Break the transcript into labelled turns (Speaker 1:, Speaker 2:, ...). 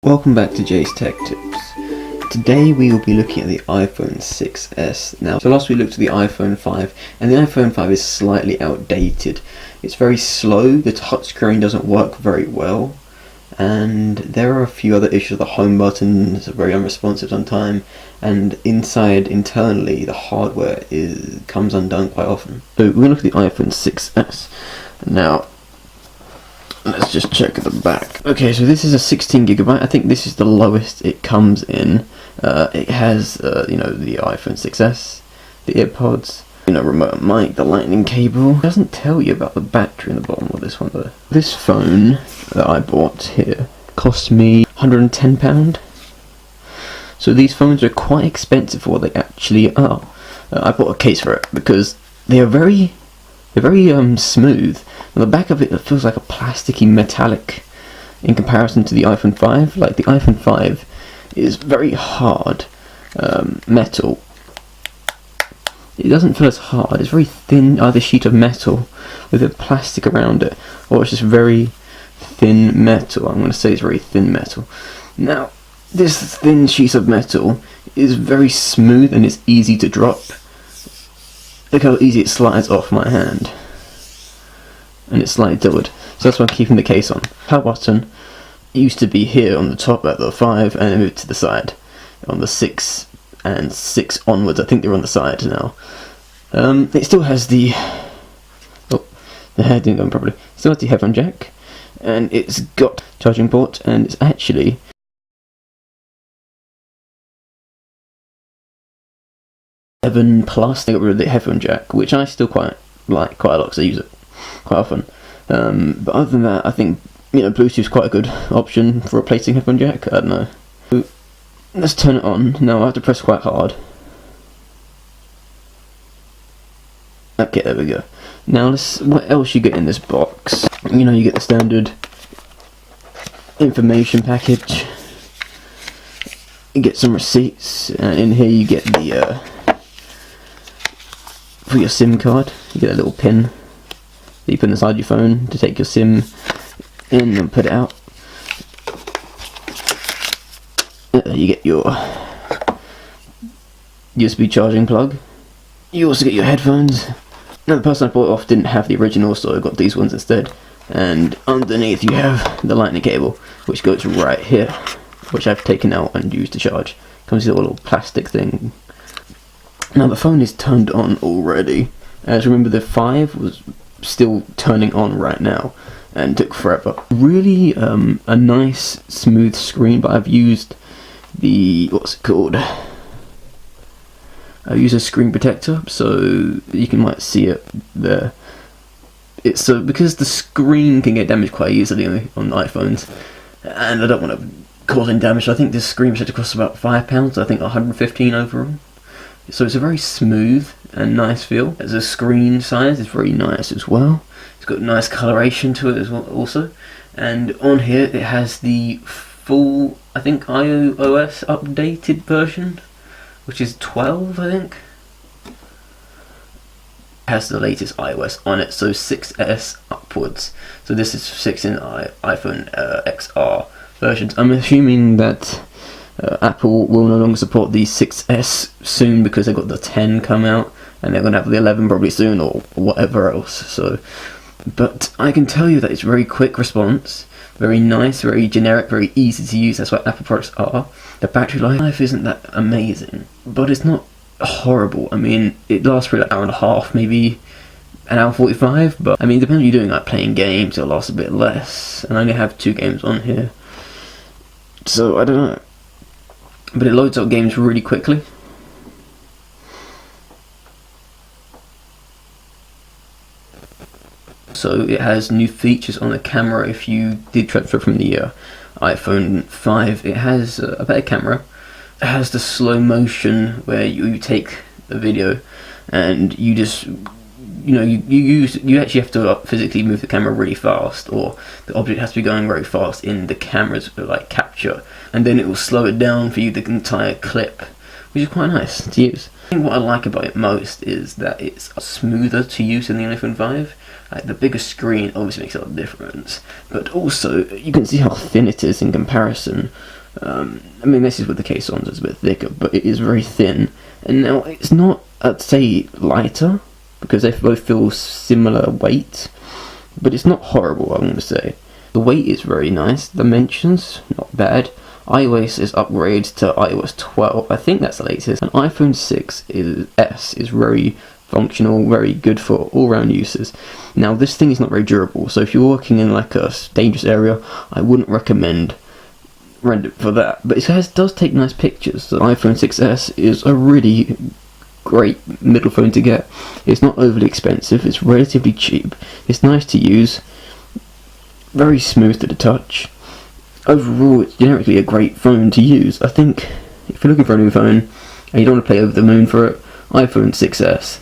Speaker 1: Welcome back to Jay's Tech Tips. Today we will be looking at the iPhone 6s. Now, so last we looked at the iPhone 5, and the iPhone 5 is slightly outdated. It's very slow, the touchscreen doesn't work very well, and there are a few other issues. The home button is very unresponsive sometimes, and internally, the hardware comes undone quite often. So we're going to look at the iPhone 6s. Now, let's just check the back. Okay, so this is a 16GB. I think this is the lowest it comes in. It has, the iPhone 6s, the AirPods, remote mic, the lightning cable. It doesn't tell you about the battery in the bottom of this one though. This phone that I bought here cost me £110. So these phones are quite expensive for what they actually are. I bought a case for it because they're very smooth. And the back of it feels like a plasticky metallic in comparison to the iPhone 5. Like the iPhone 5 is very hard metal. It doesn't feel as hard. It's very thin, either sheet of metal with a plastic around it, or it's just very thin metal. I'm going to say it's very thin metal. Now, this thin sheet of metal is very smooth and it's easy to drop. Look how easy it slides off my hand. And it's slightly tilted. So that's why I'm keeping the case on. Power button used to be here on the top at the 5 and then moved to the side. On the 6 and 6 onwards, I think they're on the side now. It still has the... Oh, the hair didn't go in properly. It still has the headphone jack. And it's got charging port, and it's actually... 7 plus. They got rid of the headphone jack, which I still quite like quite a lot because I use it quite often. But other than that, I think Bluetooth is quite a good option for replacing headphone jack. I don't know. So, let's turn it on. Now I have to press quite hard. Okay, there we go. Now what else you get in this box? You get the standard information package. You get some receipts, and in here you get the for your SIM card. You get a little pin that you put inside your phone to take your SIM in and put it out. You get your USB charging plug. You also get your headphones. Now the person I bought it off didn't have the original, so I got these ones instead. And underneath you have the lightning cable, which goes right here, which I've taken out and used to charge. Comes with a little plastic thing. Now the phone is turned on already. As remember, the 5 was still turning on right now and took forever. Really a nice smooth screen, but I've used the I use a screen protector so you might see it there. It's because the screen can get damaged quite easily on iPhones, and I don't want to cause any damage. I think this screen protector costs about £5. I think 115 overall. So it's a very smooth and nice feel. As a screen size, it's very nice as well. It's got nice coloration to it as well also. And on here it has the full, I think, iOS updated version, which is 12, I think. It has the latest iOS on it, so 6S upwards. So this is 6 in iPhone XR versions. I'm assuming that Apple will no longer support the 6S soon because they've got the 10 come out, and they're going to have the 11 probably soon, or whatever else. So, but I can tell you that it's very quick response, very nice, very generic, very easy to use. That's what Apple products are. The battery life isn't that amazing, but it's not horrible. I mean, it lasts for like an hour and a half, maybe an hour 45, but I mean, depending on what you're doing, like playing games, it'll last a bit less. And I only have 2 games on here, so I don't know. But it loads up games really quickly. So it has new features on the camera if you did transfer from the iPhone 5. It has a better camera. It has the slow motion where you take a video and you just you actually have to physically move the camera really fast, or the object has to be going very fast in the camera's capture, and then it will slow it down for you the entire clip, which is quite nice to use. I think what I like about it most is that it's smoother to use than the iPhone 5. Like, the bigger screen obviously makes a lot of difference, but also you can see how thin it is in comparison I mean, this is with the case on, so it's a bit thicker, but it is very thin. And now, it's not, I'd say, lighter, because they both feel similar weight, but it's not horrible, I'm going to say. The weight is very nice, dimensions, not bad. iOS is upgraded to iOS 12, I think that's the latest. And iPhone 6S is very functional, very good for all-round uses. Now, this thing is not very durable, so if you're working in like a dangerous area, I wouldn't recommend rent it for that. But it does take nice pictures. The iPhone 6S is a really great middle phone to get. It's not overly expensive, it's relatively cheap, it's nice to use, very smooth to the touch. Overall, it's generically a great phone to use. I think if you're looking for a new phone and you don't want to pay over the moon for it, iPhone 6S